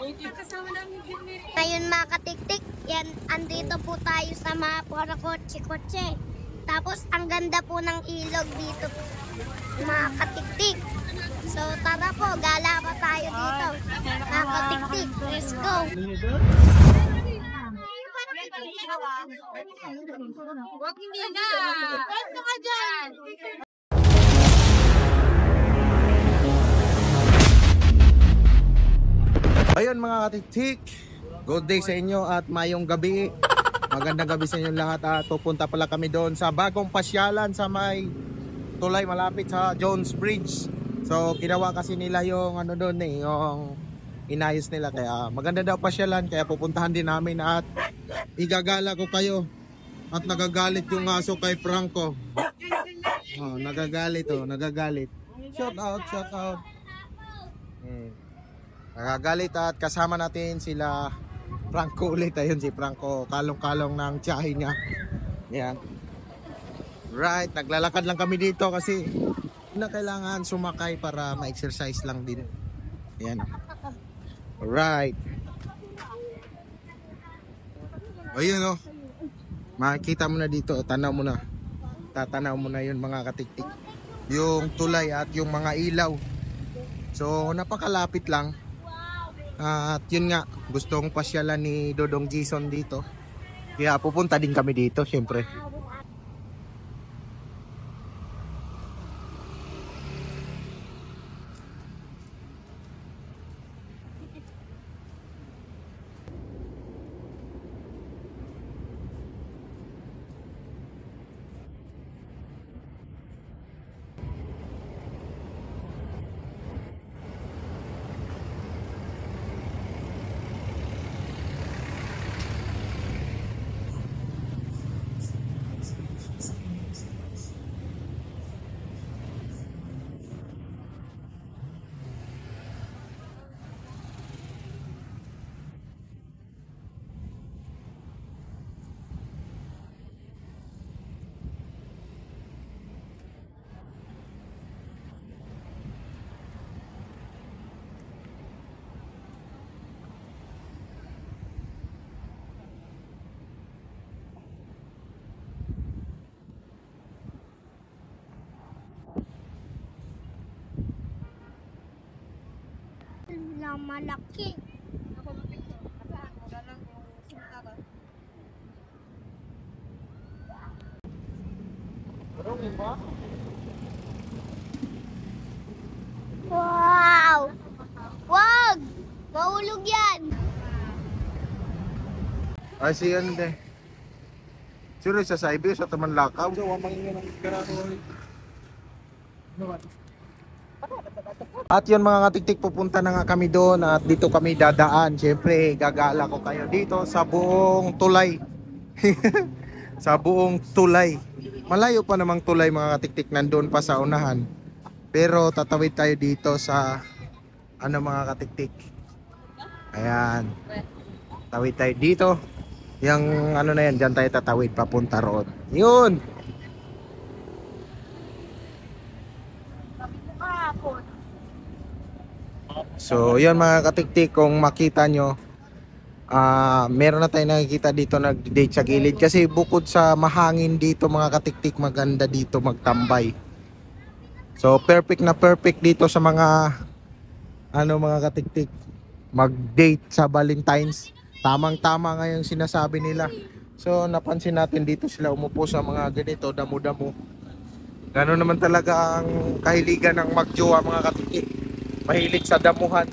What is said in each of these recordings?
Ngayon mga katiktik, yan, andito po tayo sa mga puro kotse-kotse. Tapos ang ganda po ng ilog dito mga katiktik. So tara po, gala pa tayo dito. Mga katiktik, let's go! Huwag hindi na! Pwesto ka dyan! Ayun mga katiktik, good day sa inyo at mayong gabi. Magandang gabi sa inyo lahat at pupunta pala kami doon sa bagong pasyalan sa may tulay malapit sa Jones Bridge. So ginawa kasi nila yung ano doon yung inayos nila, kaya maganda daw pasyalan, kaya pupuntahan din namin at igagala ko kayo. At nagagalit yung aso kay Franco. Oh, nagagalit. Shout out. Nagagalit at kasama natin sila Franco ulit. Ayun si Franco, kalong-kalong ng tiyahin niya. Yan. Right, naglalakad lang kami dito kasi na kailangan sumakay para ma-exercise lang din. Yan. Right. Ayun makikita mo na dito, tanaw mo na. Tatanaw mo na yun mga katiktik. Yung tulay at yung mga ilaw. So napakalapit lang. At yun nga, gustong pasyalan ni Dodong Jason dito. Kaya pupunta din kami dito, syempre. Na malaki. Wow! Wag! Mahulog yan! Ay siya din. Sino sa Saibis sa taman lakaw? At yun mga katiktik, pupunta na nga kami doon at dito kami dadaan. Siyempre gagala ko kayo dito sa buong tulay. Sa buong tulay. Malayo pa namang tulay mga katiktik, nandun pa sa unahan. Pero tatawid tayo dito sa mga katiktik. Ayan. Tawid tayo dito. Yung na yan, dyan tayo tatawid papunta roon. Yun. So yun mga katiktik, kung makita nyo, meron na tayo nakikita dito nag-date sa gilid. Kasi bukod sa mahangin dito mga katiktik, maganda dito magtambay. So perfect na perfect dito sa mga mga katiktik, mag-date sa Valentine's. Tamang-tama nga yung sinasabi nila. So napansin natin dito sila umupo sa mga ganito, damo-damo. Gano'n naman talaga ang kahiligan ng magjowa mga katiktik. Mahilig sa damuhan.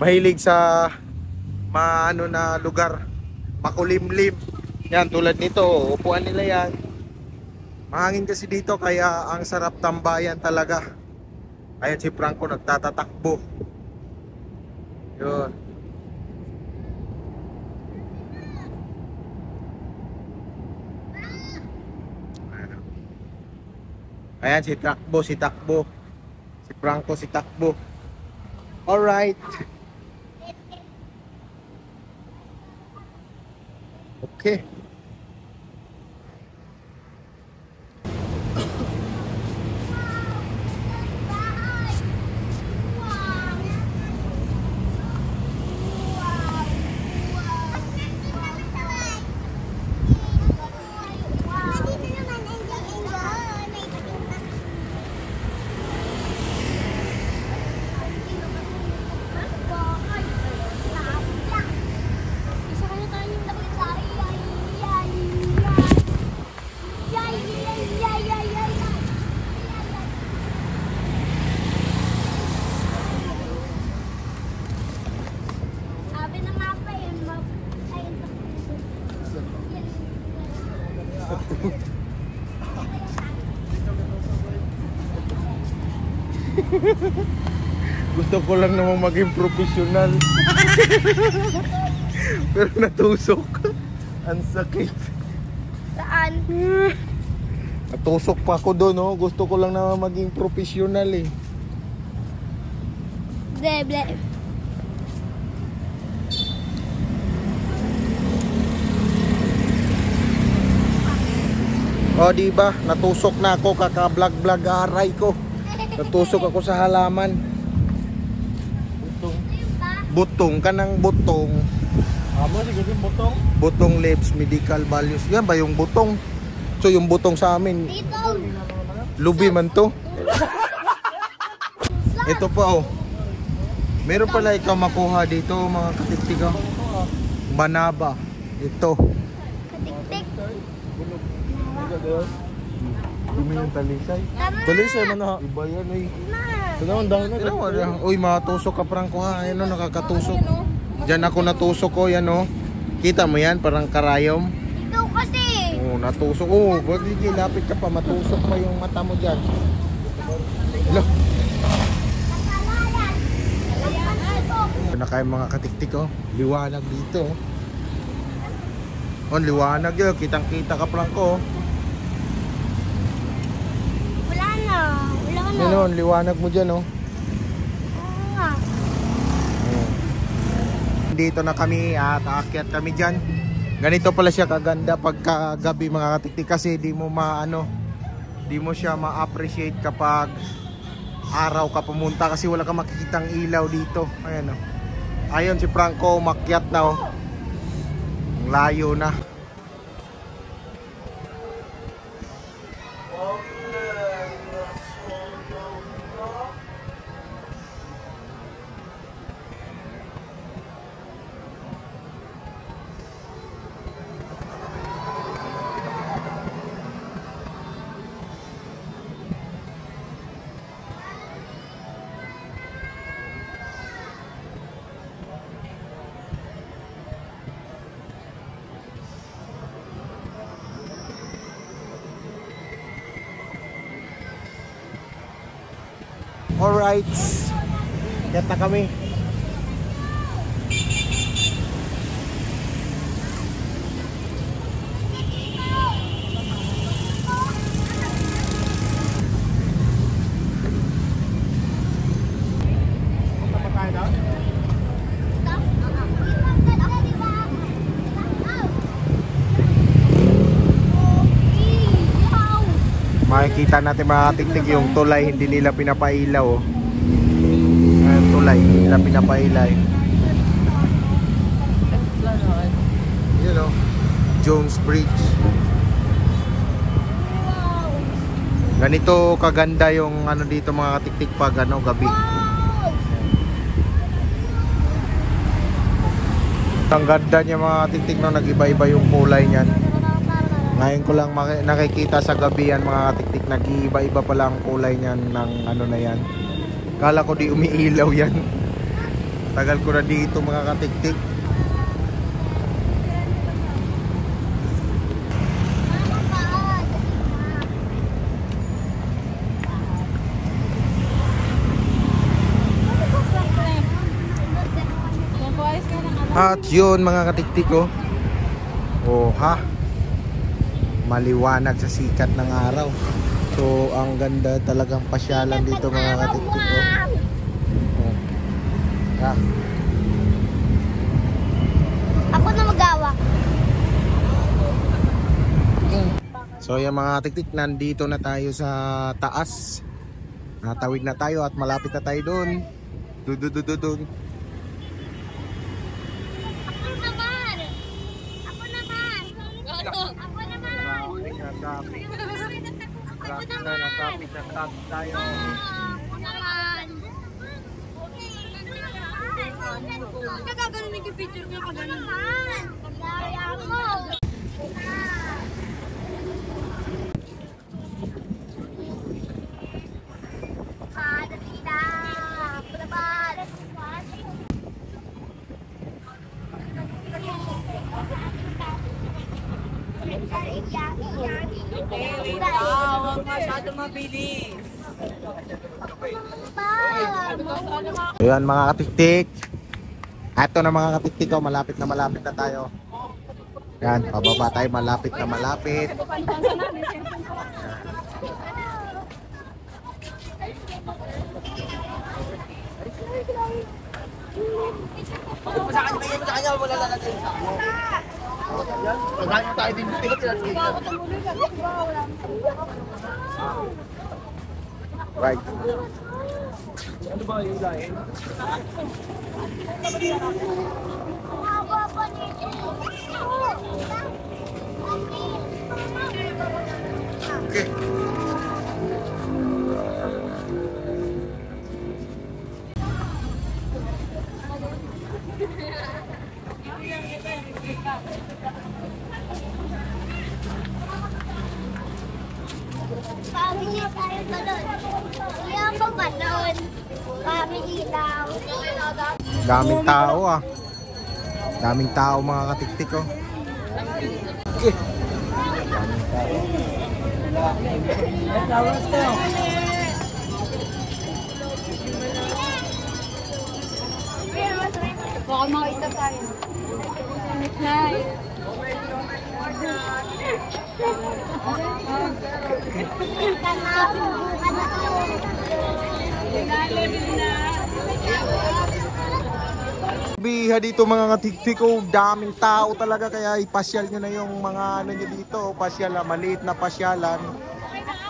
Mahilig sa na lugar, makulimlim. Yan, tulad nito, upuan nila yan. Mahangin kasi dito kaya ang sarap tambayan talaga. Ayan si Franco nagtatatakbo. Yun. Ayan si Takbo. Si Franco, si Takbo. Alright. Okay. Gusto ko lang namang maging profesional. Pero natusok. Ang sakit. Saan? Natusok pa ako doon, oh. Gusto ko lang namang maging profesional eh. Ble. O, diba? Natusok na ako, kaka-vlog-vlog aray ko. Natusok ako sa halaman. Butong, kanang butong. Amo, sige yung butong. Butong lips, medical values. Yan ba yung butong? So, yung butong sa amin, Dito. lubi man to. Ito pa, oh. Meron pala ikaw makuha dito, mga katiktiga. Banaba. Ito. Katik-tik. Dumi yung talisay. Tama. Talisay man ha. Iba yan, eh. Na. Tanaw, dahon na. Uy, makatusok ka parang kuha. Ayan, oh, nakakatusok. Diyan ako natusok ko, yan, oh. Kita mo yan, parang karayom. Ikaw kasi. Oo, natusok. Oo, wag sige, lapit ka pa. Matusok pa yung mata mo dyan. Hello. Na kayo mga katiktik, oh. Liwanag dito, oh. Oh, liwanag yun. Kitang-kita ka parang ko, oh. Wala na. Yan, oh, liwanag mo dyan, oh. Oo nga. Dito na kami at aakyat kami dyan. Ganito pala siya kaganda pagkagabi mga katiktik, kasi di mo di mo siya ma-appreciate kapag araw ka pumunta kasi wala ka makikitang ilaw dito. Ayan, oh. Ayun si Franco umakyat na, oh. Ang layo na. Alright, get na kami. Makikita natin mga katiktik yung tulay, hindi nila pinapailaw, oh. Ayan, tulay, hindi nila pinapailaw. You know, Jones Bridge. Ganito kaganda yung ano dito mga katiktik pag gabi. Ang ganda niya mga katiktik, no, nag-iba-iba yung kulay niyan. Ngayon ko lang nakikita sa gabi yan mga katiktik, nag-iiba-iba pala ang kulay niyan ng ano na yan. Kala ko di umiilaw yan. Tagal ko na dito mga katiktik. At yun mga katiktik, oh. Oh ha, maliwanag sa sikat ng araw. So ang ganda talagang pasyalan dito mga katiktik, oh. Oh. Ha. Ako na magawa. So yung mga katiktik, nandito na tayo sa taas. Natawid na tayo at malapit na tayo doon. Doon. Nagagano'n yung picture niya ka gano'n. Kaya mo. Huwag masyado mabilis. Ayan mga katiktik. Ito na mga katiktik, oh, malapit na tayo. Yan, pababa tayo, malapit na malapit. Right. Okay. Family tayo balon. Kaya mo balon. Family daw. Daming tao ah. Daming tao mga katiktik oh. Okay. Baka makita tayo. Hi. Biha dito mga katiktik oh, daming tao talaga kaya ipasyal nyo na yung mga ano nyo dito, pasyal, maliit na pasyalan.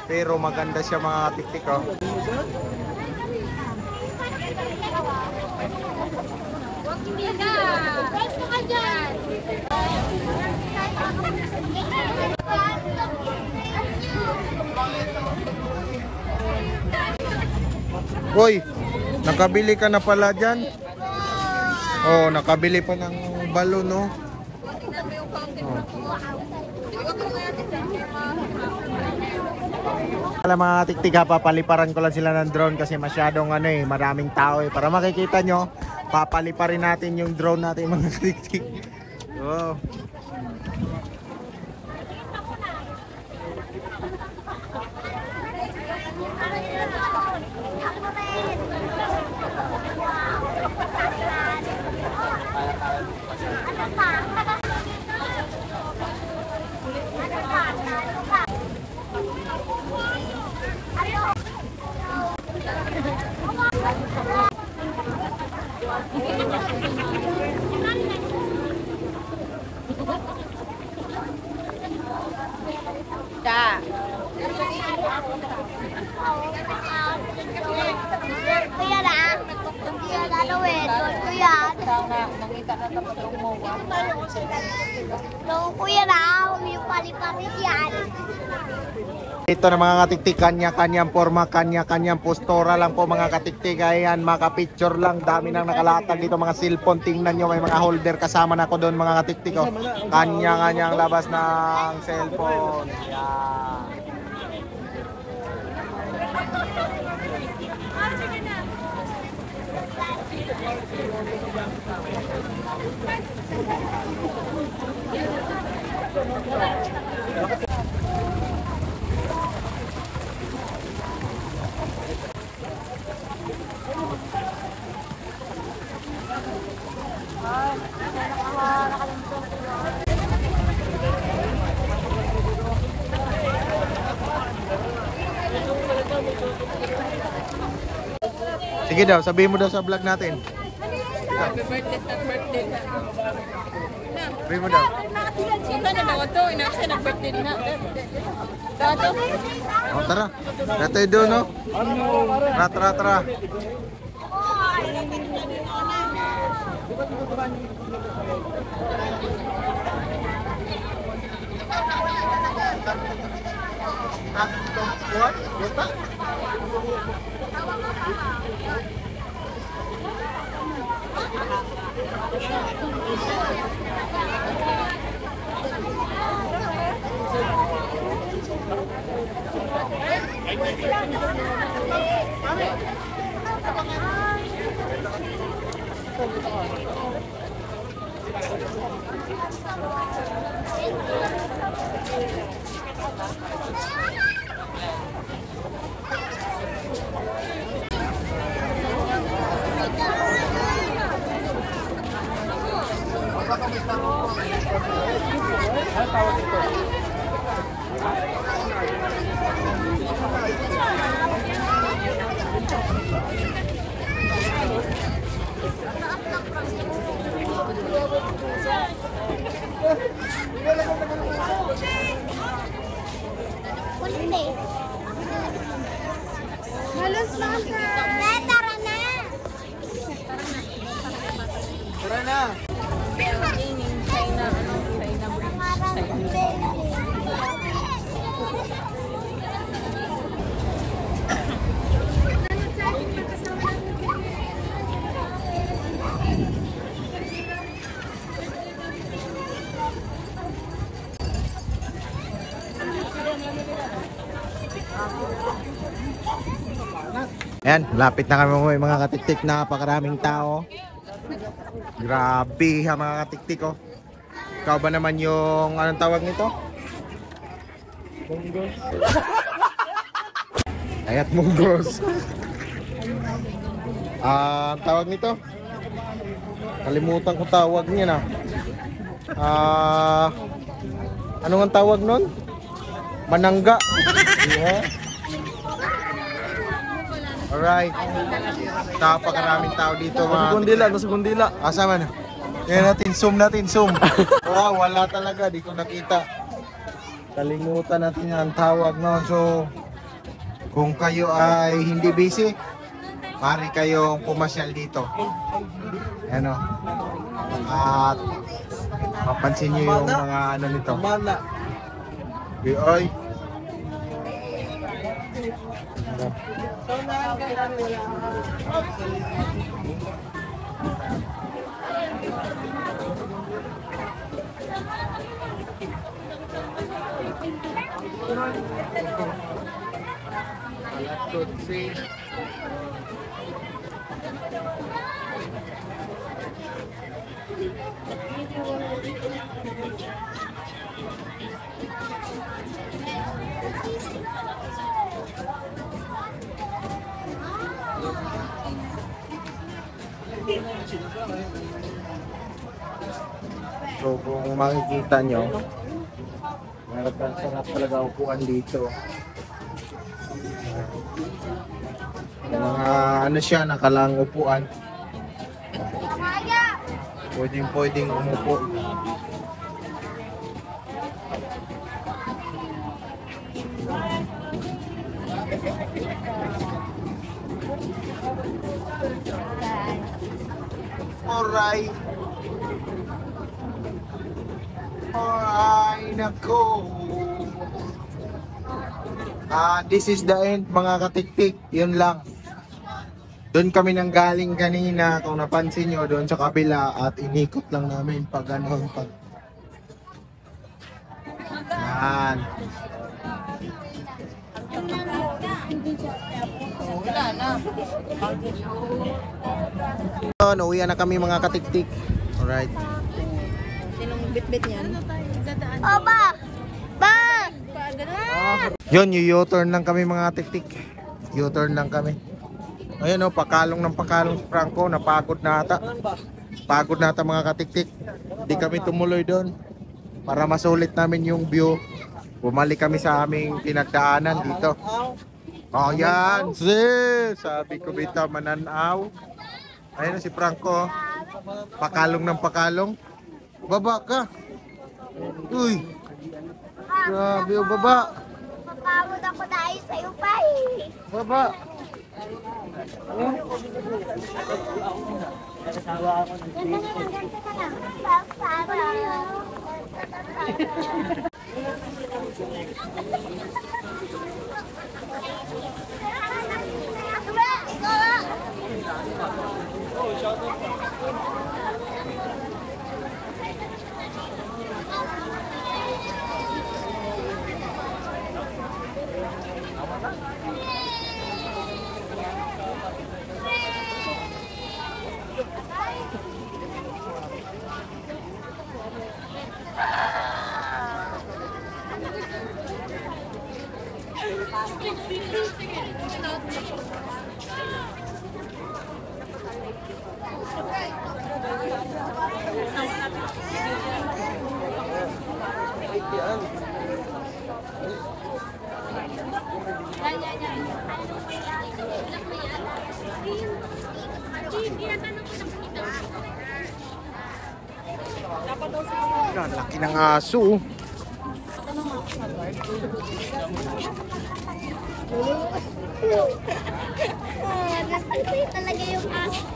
Pero maganda siya mga katiktik oh. Hoy, nakabili ka na pala dyan? Oh, nakabili pa ng balon, no? Oh. Alam mga tiktik ha, papaliparan ko lang sila ng drone kasi masyadong ano eh, maraming tao eh. Para makikita nyo, papaliparin natin yung drone natin mga tiktik. Oh. Kuya na. Kuya na Noel. Kuya. Kuya na. Yung pali-pali yan. Ito na mga katiktik, kanya-kanyang forma, kanya-kanyang postura lang po mga katiktik. Ayan, maka-picture lang. Dami nang nakalatag dito mga cellphone. Tingnan nyo, may mga holder kasama na ko doon mga katiktik. Oh. Kanya-kanyang labas ng cellphone. Ayan. Sige daw, sabihin mo daw sa vlog natin. Happy birthday, birthday. Sabihin mo daw. Sita na daw ito, inaksa nag-birthday na. Dato. Oh, tara. Dito doon, no? Tara, tara. China, China bridge. Ayan, lapit na kami mga katiktik. Napakaraming tao. Grabe ha mga katiktik oh. Ikaw ba naman yung anong tawag nito? Munggos. Ayat munggos. Ang tawag nito? Kalimutan ko tawag niya na. Ano ang tawag nun? Manangga. Yeah. Alright. Napakaraming tao dito mga. Nasa Gundila. Asa man? Yan natin, zoom. Wala talaga, di ko nakita. Kalimutan natin ang tawag, no? So, kung kayo ay hindi busy, mari kayong pumasyal dito. Ano? At mapansin nyo yung mga ano nito. Mana. Oy. So kung makikita nyo, sarap talaga upuan dito. Mga ano siya, nakalang upuan. Pwedeng umupo. Alright. Alright, nako. This is the end mga katiktik. Yun lang. Doon kami nang galing kanina, kung napansin nyo, doon sa kabila at inikot lang namin pag ganun pag. Yan. Wala na. So, nauwi na kami mga katiktik. Alright. Sinong bit-bit niyan? Oba! Ba! Yun, U-turn lang kami mga katiktik. U-turn lang kami. Ayun o, pakalong ng pakalong si Franco. Napagod na ata. Pagod na ata mga katiktik. Di kami tumuloy doon. Para masulit namin yung view. Bumalik kami sa aming pinagdaanan dito. Oh yan, sabi ko bita mananaw. Ayun na si Franco. Pakalong ng pakalong. Baba ka. Uy. Grabe o baba. Mapagod ako dahil sa'yo pa eh. Baba. Yan, laki ng aso. Nasaan talaga yung aso?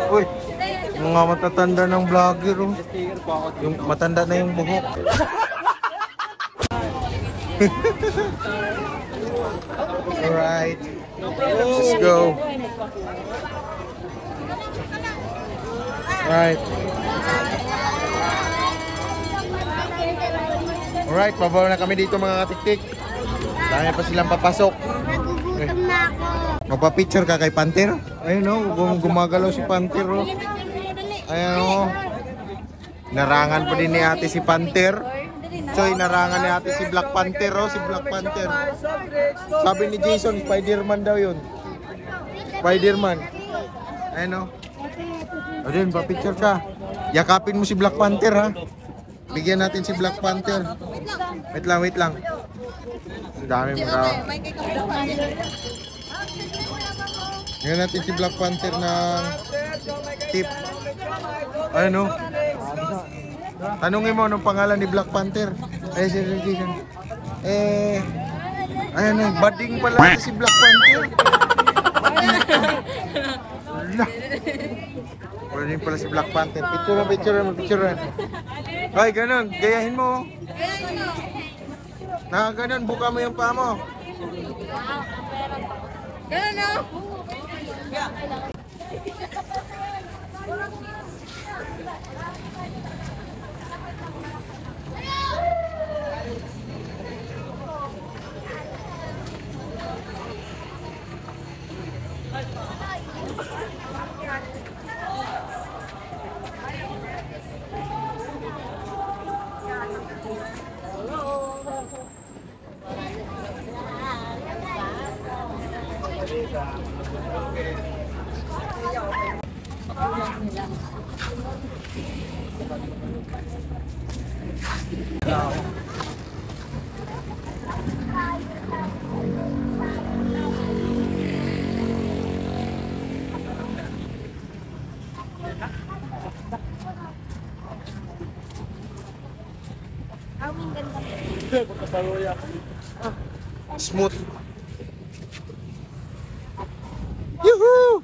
Uy, mga matatanda ng vlogger, oh. Yung matanda na yung buhok. Alright, let's go. Alright. Alright, pababa na kami dito mga katiktik. Dami pa silang papasok. Nagugutom na ako. Magpa-picture ka kay Panther? Ayun oh, gumagalaw si Panther oh. Ayun oh. Narangan pa din ni ate si Panther. Choy, narangan ni ate si Black Panther oh, si Black Panther. Sabi ni Jason, Spider-Man daw yun. Spider-Man. Ayun oh. Ayun, pa-picture ka. Yakapin mo si Black Panther ha. Bigyan natin si Black Panther. Wait lang. Ang dami mo tao. Bigyan natin si Black Panther ng tip. Ayun oh. Tanungin mo anong pangalan ni Black Panther. Ay, si Jason. Ayun oh. Bading pala si Black Panther. Bading pala si Black Panther. Picture. Ay, ganun. Gayahin mo. Na ganun, buka mo yung paa mo. Ganun na. Smooth. Yuhu!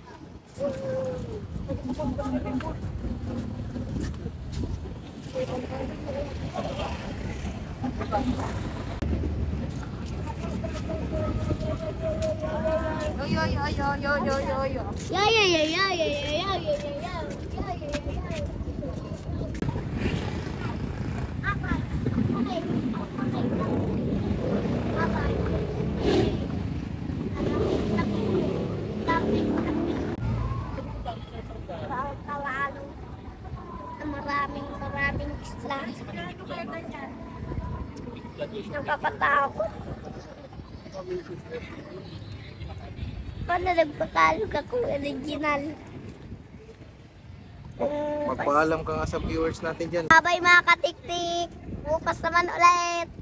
Maraming isla. Nakakatakot. Paano nagpatalog ako original? Magpaalam ka nga sa viewers natin dyan. Bye mga katiktik. Bukas naman ulit.